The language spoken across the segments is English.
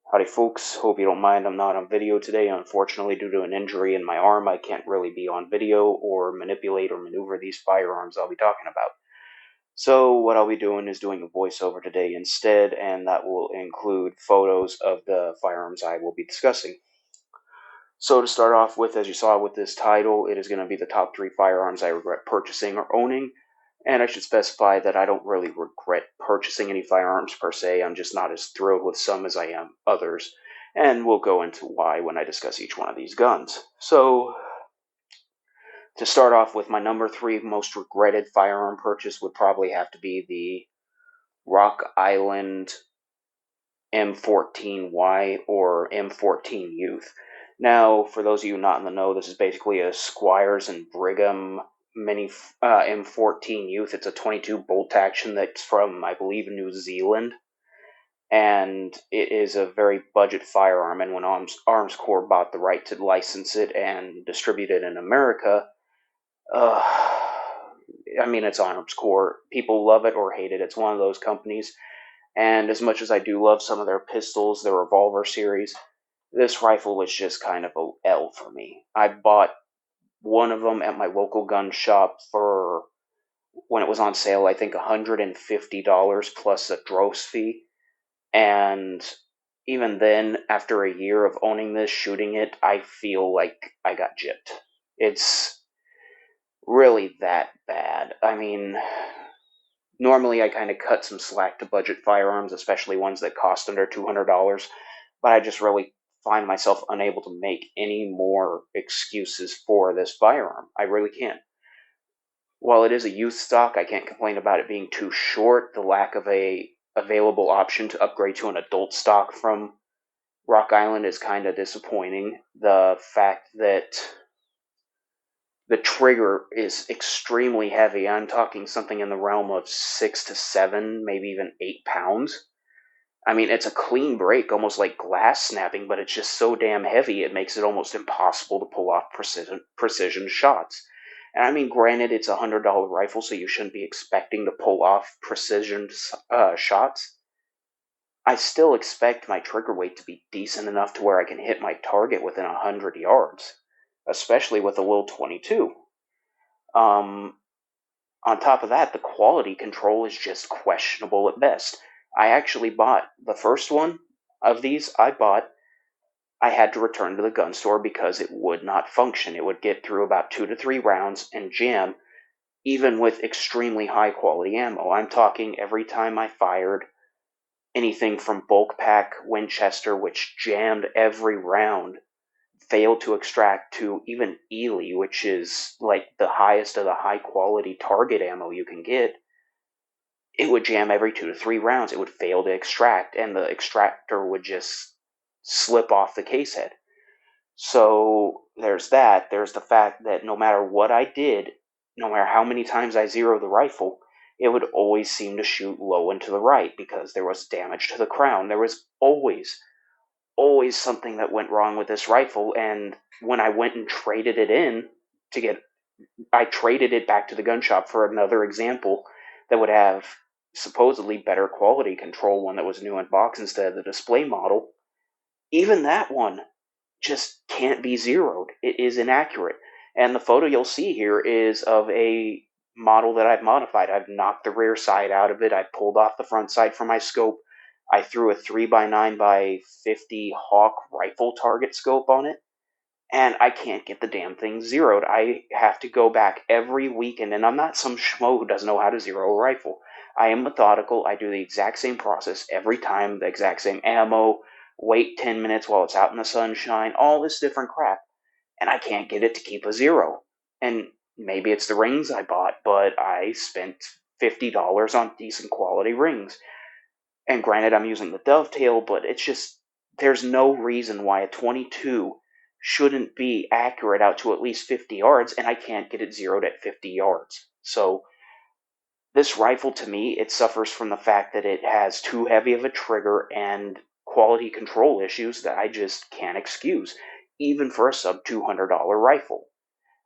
Howdy folks, hope you don't mind I'm not on video today. Unfortunately, due to an injury in my arm, I can't really be on video or manipulate or maneuver these firearms I'll be talking about. So what I'll be doing is doing a voiceover today instead, and that will include photos of the firearms I will be discussing. So to start off with, as you saw with this title, it is going to be the top 3 firearms I regret purchasing or owning. And I should specify that I don't really regret purchasing any firearms per se. I'm just not as thrilled with some as I am others. And we'll go into why when I discuss each one of these guns. So, to start off with, my number 3 most regretted firearm purchase would probably have to be the Rock Island M14Y or M14 Youth. Now, for those of you not in the know, this is basically a Squires and Brigham mini M14 Youth. It's a 22 bolt action that's from, I believe, New Zealand, and it is a very budget firearm. And when Arms Corps bought the right to license it and distribute it in America, I mean, it's Arms Corps. People love it or hate it. It's one of those companies. And as much as I do love some of their pistols, their revolver series, this rifle was just kind of a L for me. I bought one of them at my local gun shop for, when it was on sale, I think $150 plus a gross fee. And even then, after a year of owning this, shooting it, I feel like I got gypped. It's really that bad. I mean, normally I kind of cut some slack to budget firearms, especially ones that cost under $200, but I just really find myself unable to make any more excuses for this firearm. I really can't. While it is a youth stock, I can't complain about it being too short. The lack of a available option to upgrade to an adult stock from Rock Island is kind of disappointing. The fact that the trigger is extremely heavy. I'm talking something in the realm of 6 to 7, maybe even 8 pounds. I mean, it's a clean break, almost like glass snapping, but it's just so damn heavy it makes it almost impossible to pull off precision shots. And I mean, granted, it's $100 rifle, so you shouldn't be expecting to pull off precision shots. I still expect my trigger weight to be decent enough to where I can hit my target within 100 yards, especially with a little 22. Um, on top of that, the quality control is just questionable at best. I actually bought the first one of these I had to return to the gun store because it would not function. It would get through about 2 to 3 rounds and jam, even with extremely high quality ammo. I'm talking every time I fired anything from bulk pack Winchester, which jammed every round, failed to extract, to even Ely, which is like the highest of the high quality target ammo you can get. It would jam every 2 to 3 rounds. It would fail to extract, and the extractor would just slip off the case head. So there's that. There's the fact that no matter what I did, no matter how many times I zeroed the rifle, it would always seem to shoot low and to the right because there was damage to the crown. There was always something that went wrong with this rifle, and when I went and traded it in to get, I traded it back to the gun shop for another example that would have supposedly better quality control, one that was new in box instead of the display model. Even that one just can't be zeroed. It is inaccurate. And the photo you'll see here is of a model that I've modified. I've knocked the rear side out of it. I pulled off the front side for my scope. I threw a 3x9x50 Hawk rifle target scope on it, and I can't get the damn thing zeroed. I have to go back every weekend, and I'm not some schmo who doesn't know how to zero a rifle. I am methodical. I do the exact same process every time, the exact same ammo, wait 10 minutes while it's out in the sunshine, all this different crap, and I can't get it to keep a zero. And maybe it's the rings I bought, but I spent $50 on decent quality rings. And granted, I'm using the dovetail, but it's just, there's no reason why a 22 shouldn't be accurate out to at least 50 yards, and I can't get it zeroed at 50 yards. So this rifle, to me, it suffers from the fact that it has too heavy of a trigger and quality control issues that I just can't excuse, even for a sub $200 rifle.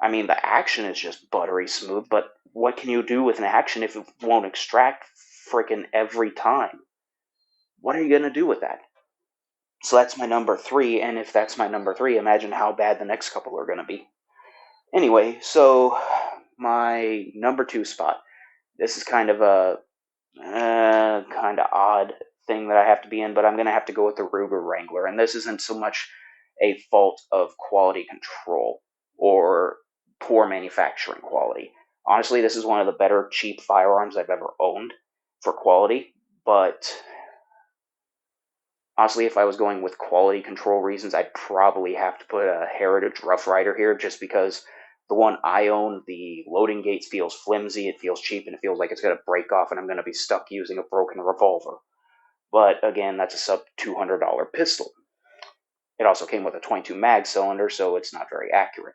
I mean, the action is just buttery smooth, but what can you do with an action if it won't extract frickin' every time? What are you going to do with that? So that's my number 3, and if that's my number 3, imagine how bad the next couple are going to be. Anyway, so my number 2 spot. This is kind of a kind of odd thing that I have to be in, but I'm going to have to go with the Ruger Wrangler. And this isn't so much a fault of quality control or poor manufacturing quality. Honestly, this is one of the better cheap firearms I've ever owned for quality, but honestly, if I was going with quality control reasons, I'd probably have to put a Heritage Rough Rider here just because the one I own, the loading gates feels flimsy, it feels cheap, and it feels like it's going to break off and I'm going to be stuck using a broken revolver. But again, that's a sub $200 pistol. It also came with a 22 mag cylinder, so it's not very accurate.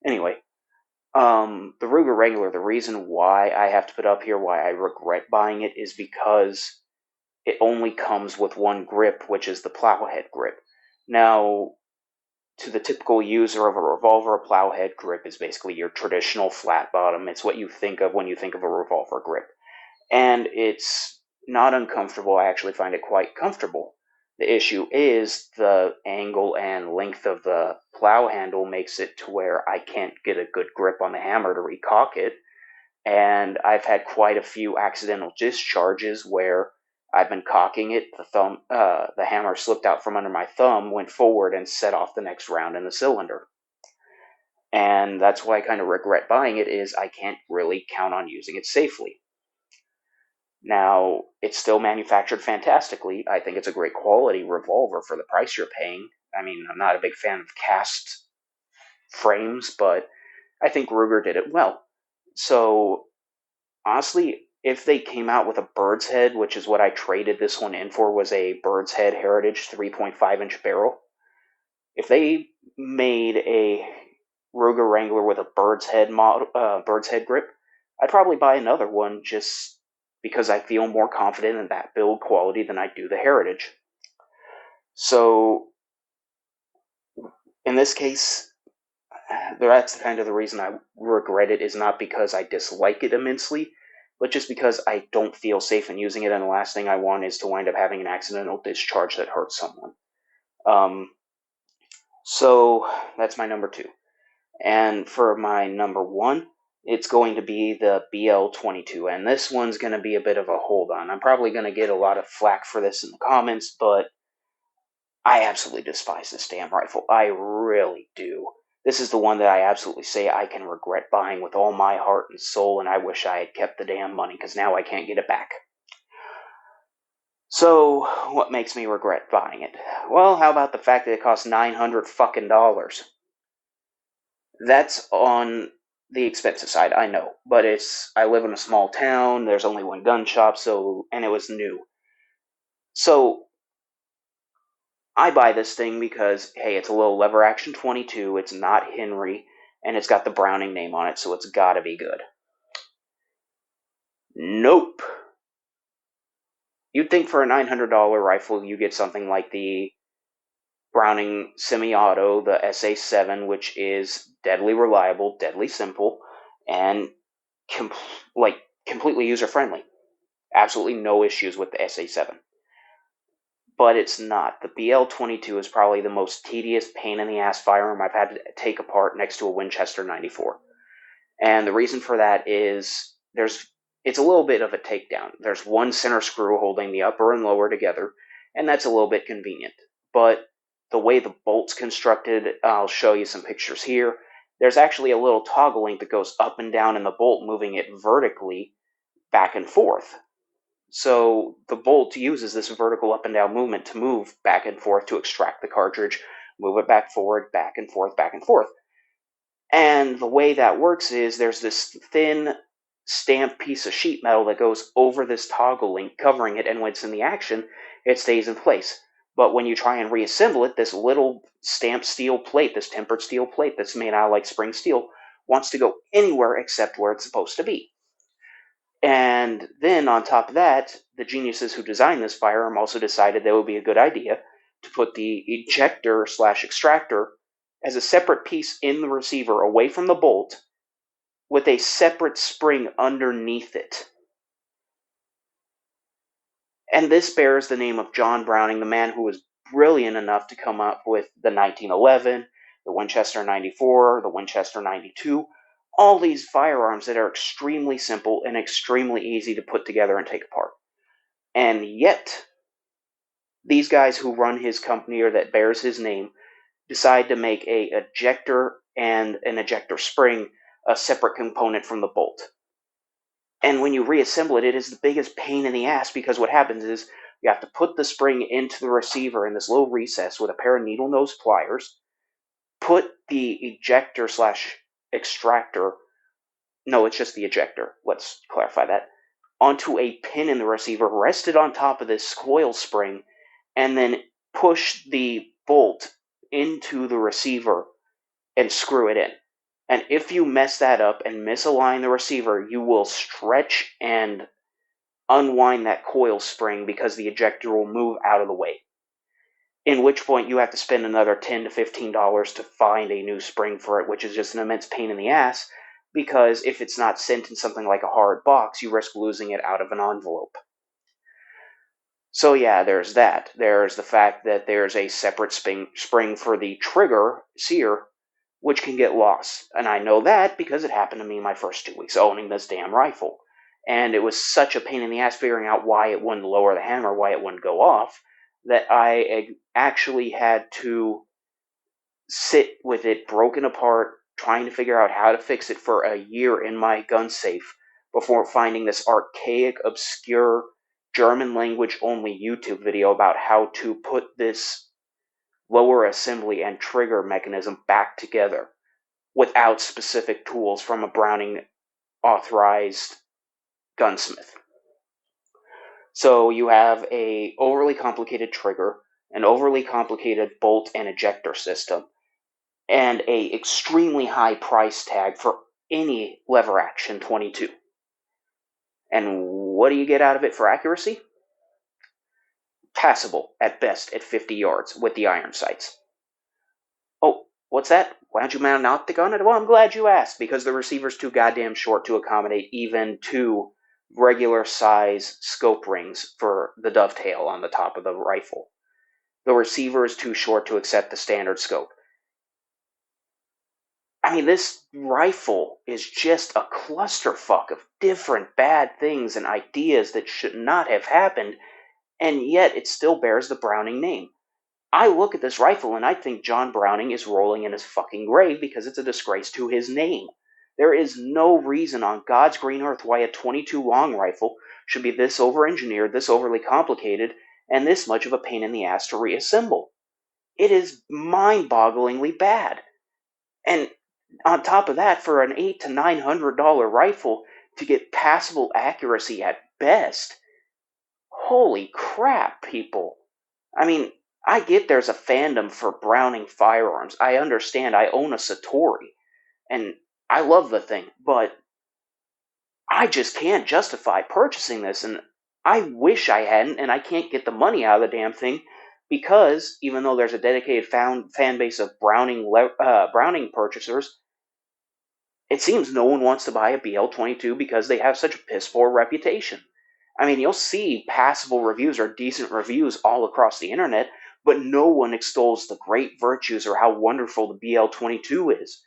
Anyway, the Ruger Wrangler, the reason why I have to put up here, why I regret buying it, is because it only comes with one grip, which is the plowhead grip. Now, to the typical user of a revolver, a plowhead grip is basically your traditional flat bottom. It's what you think of when you think of a revolver grip. And it's not uncomfortable. I actually find it quite comfortable. The issue is the angle and length of the plow handle makes it to where I can't get a good grip on the hammer to recock it. And I've had quite a few accidental discharges where I've been cocking it, the hammer slipped out from under my thumb, went forward, and set off the next round in the cylinder. And that's why I kind of regret buying it, is I can't really count on using it safely. Now, it's still manufactured fantastically. I think it's a great quality revolver for the price you're paying. I mean, I'm not a big fan of cast frames, but I think Ruger did it well. So, honestly, if they came out with a bird's head, which is what I traded this one in for, was a bird's head Heritage 3.5-inch barrel. If they made a Ruger Wrangler with a bird's head grip, I'd probably buy another one just because I feel more confident in that build quality than I do the Heritage. So, in this case, that's kind of the reason I regret it, is not because I dislike it immensely, but just because I don't feel safe in using it, and the last thing I want is to wind up having an accidental discharge that hurts someone. So that's my number 2. And for my number 1, it's going to be the BL-22, and this one's going to be a bit of a hold on. I'm probably going to get a lot of flack for this in the comments, but I absolutely despise this damn rifle. I really do. This is the one that I absolutely say I can regret buying with all my heart and soul, and I wish I had kept the damn money, because now I can't get it back. So, what makes me regret buying it? Well, how about the fact that it costs $900 fucking dollars? That's on the expensive side, I know, but I live in a small town, there's only one gun shop, and it was new. So, I buy this thing because, hey, it's a little lever action 22, it's not Henry, and it's got the Browning name on it, so it's gotta be good. Nope. You'd think for a $900 rifle you get something like the Browning semi-auto, the SA7, which is deadly reliable, deadly simple, and completely user-friendly. Absolutely no issues with the SA7. But it's not. The BL-22 is probably the most tedious pain-in-the-ass firearm I've had to take apart next to a Winchester 94. And the reason for that is it's a little bit of a takedown. There's one center screw holding the upper and lower together, and that's a little bit convenient. But the way the bolt's constructed, I'll show you some pictures here. There's actually a little toggle link that goes up and down in the bolt, moving it vertically back and forth. So the bolt uses this vertical up and down movement to move back and forth to extract the cartridge, move it back forward, back and forth, back and forth. And the way that works is there's this thin stamped piece of sheet metal that goes over this toggle link, covering it, and when it's in the action, it stays in place. But when you try and reassemble it, this little stamped steel plate, this tempered steel plate that's made out of like spring steel, wants to go anywhere except where it's supposed to be. And then on top of that, the geniuses who designed this firearm also decided that it would be a good idea to put the ejector slash extractor as a separate piece in the receiver away from the bolt with a separate spring underneath it. And this bears the name of John Browning, the man who was brilliant enough to come up with the 1911, the Winchester 94, the Winchester 92, all these firearms that are extremely simple and extremely easy to put together and take apart. And yet, these guys who run his company or that bears his name decide to make a ejector and an ejector spring a separate component from the bolt. And when you reassemble it, it is the biggest pain in the ass, because what happens is you have to put the spring into the receiver in this little recess with a pair of needle nose pliers, put the ejector slash extractor, no, it's just the ejector, let's clarify that, onto a pin in the receiver, rest it on top of this coil spring, and then push the bolt into the receiver and screw it in. And if you mess that up and misalign the receiver, you will stretch and unwind that coil spring because the ejector will move out of the way. In which point you have to spend another $10 to $15 to find a new spring for it, which is just an immense pain in the ass, because if it's not sent in something like a hard box, you risk losing it out of an envelope. So yeah, there's that. There's the fact that there's a separate spring for the trigger sear, which can get lost. And I know that because it happened to me my first 2 weeks owning this damn rifle. And it was such a pain in the ass figuring out why it wouldn't lower the hammer, why it wouldn't go off, that I actually had to sit with it broken apart, trying to figure out how to fix it for a year in my gun safe before finding this archaic, obscure, German language only YouTube video about how to put this lower assembly and trigger mechanism back together without specific tools from a Browning authorized gunsmith. So you have a overly complicated trigger, an overly complicated bolt and ejector system, and a extremely high price tag for any lever action 22. And what do you get out of it for accuracy? Passable at best at 50 yards with the iron sights. Oh, what's that? Why don't you mount out the gun? Well, I'm glad you asked, because the receiver's too goddamn short to accommodate even 2 regular size scope rings for the dovetail on the top of the rifle. The receiver is too short to accept the standard scope. I mean, this rifle is just a clusterfuck of different bad things and ideas that should not have happened, and yet it still bears the Browning name. I look at this rifle and I think John Browning is rolling in his fucking grave because it's a disgrace to his name. There is no reason on God's green earth why a 22 long rifle should be this over-engineered, this overly complicated, and this much of a pain in the ass to reassemble. It is mind-bogglingly bad. And on top of that, for an $800 to $900 rifle to get passable accuracy at best, holy crap, people. I mean, I get there's a fandom for Browning firearms. I understand. I own a Satori, and I love the thing, but I just can't justify purchasing this, and I wish I hadn't, and I can't get the money out of the damn thing, because even though there's a dedicated fan base of Browning purchasers, it seems no one wants to buy a BL-22 because they have such a piss-poor reputation. I mean, you'll see passable reviews or decent reviews all across the internet, but no one extols the great virtues or how wonderful the BL-22 is.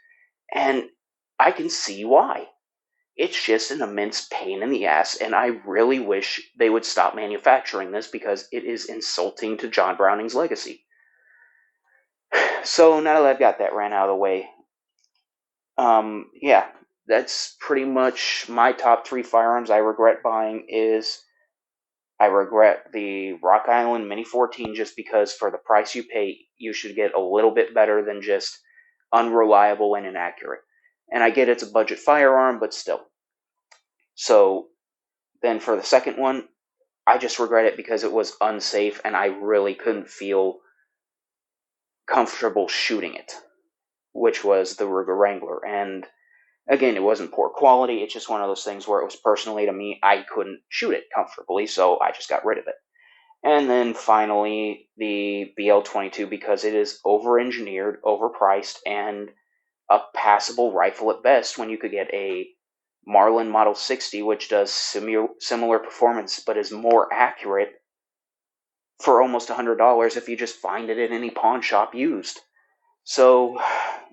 And I can see why. It's just an immense pain in the ass, and I really wish they would stop manufacturing this because it is insulting to John Browning's legacy. So now that I've got that rant out of the way, yeah, that's pretty much my top 3 firearms I regret buying. I regret the Rock Island Mini 14 just because for the price you pay, you should get a little bit better than just unreliable and inaccurate. And I get it's a budget firearm, but still. So then for the second one, I just regret it because it was unsafe and I really couldn't feel comfortable shooting it, which was the Ruger Wrangler. And again, it wasn't poor quality. It's just one of those things where it was personally to me, I couldn't shoot it comfortably, so I just got rid of it. And then finally, the BL-22, because it is over-engineered, overpriced, and a passable rifle at best when you could get a Marlin Model 60, which does similar performance but is more accurate for almost $100 if you just find it in any pawn shop used. So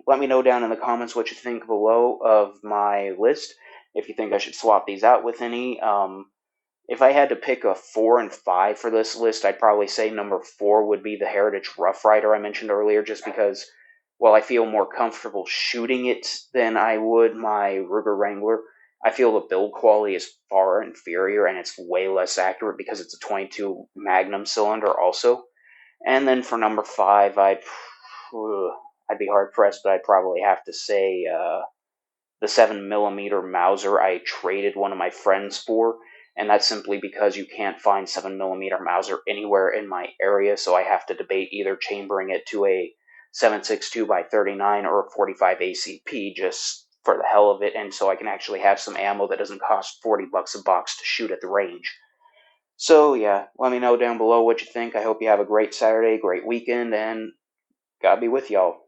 let me know down in the comments what you think below of my list. If you think I should swap these out with any. If I had to pick a 4 and 5 for this list, I'd probably say number 4 would be the Heritage Rough Rider I mentioned earlier, just because, while I feel more comfortable shooting it than I would my Ruger Wrangler, I feel the build quality is far inferior and it's way less accurate because it's a 22 Magnum cylinder also. And then for number 5, I'd be hard pressed, but I'd probably have to say the 7mm Mauser I traded one of my friends for, and that's simply because you can't find 7mm Mauser anywhere in my area, so I have to debate either chambering it to a 7.62x39 or a 45 ACP just for the hell of it, and so I can actually have some ammo that doesn't cost $40 a box to shoot at the range. So yeah, let me know down below what you think. I hope you have a great Saturday, great weekend, and God be with y'all.